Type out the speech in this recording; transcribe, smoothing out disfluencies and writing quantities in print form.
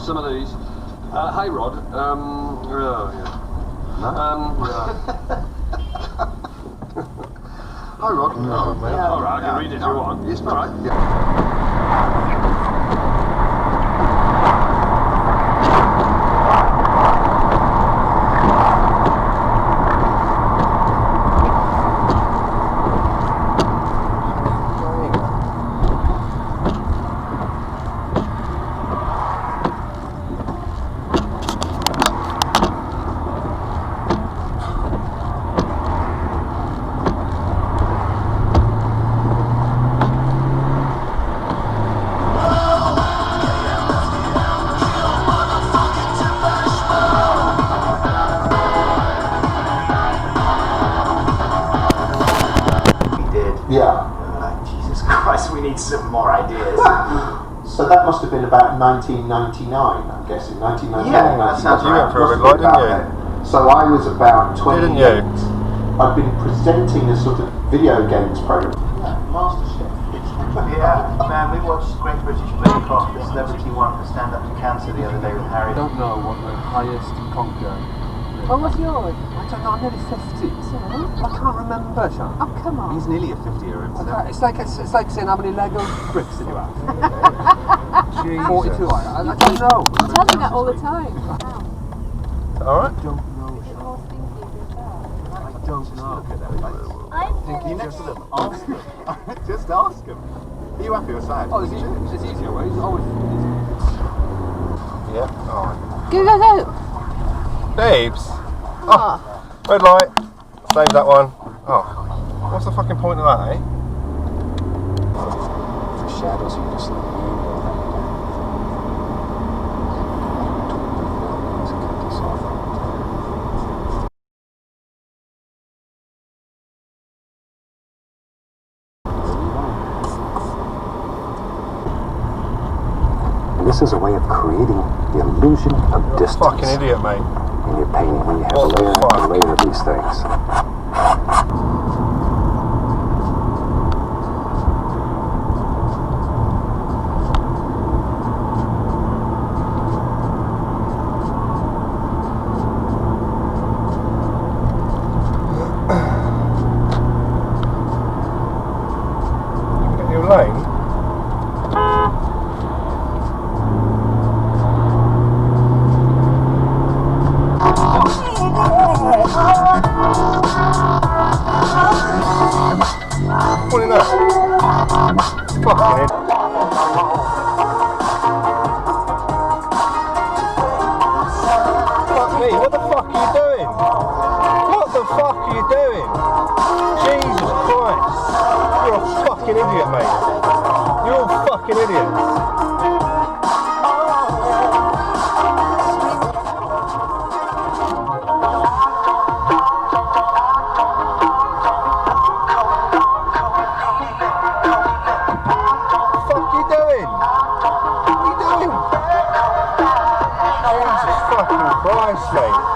some of these. Hey Rod, oh yeah. No? Hi Rod. No, yeah. Alright, I can read it if you want. Yes, alright. Yeah. Yeah. Jesus Christ, we need some more ideas. So that must have been about 1999, I'm guessing. 1999. Yeah, that sounds You went for a red light, didn't you? So I was about 28. Didn't you? I'd been presenting a sort of video games program. Yeah, MasterChef. Yeah, man, we watched Great British Bake Off, the celebrity one for Stand Up to Cancer the other day with Harry. I don't know what the highest conquer. What was yours? I don't know, I'm nearly 50. I can't remember, Sean. Oh, come on. He's nearly a 50-year himself. It's like saying how many Lego bricks did you have? 42. I don't know. You tell me that all the time. Wow. Alright? I don't know, More Sean. stinky than that. I don't know. I'm You next to them, ask them. Just ask them. Are you happy or sad? Oh, there's easier ways. Always Yeah. Oh. Go, go, go. Babes. Oh, red light. Save that one. Oh. What's the fucking point of that, eh? For shadows, you just like This is a way of creating the illusion of distance Fucking idiot, mate. in your painting when you have What the layer fuck? after layer of these things. Your lane? What in that? Fucking idiot. Fuck me, what the fuck are you doing? What the fuck are you doing? Jesus Christ. You're a fucking idiot, mate. You're all fucking idiots. Christ, mate.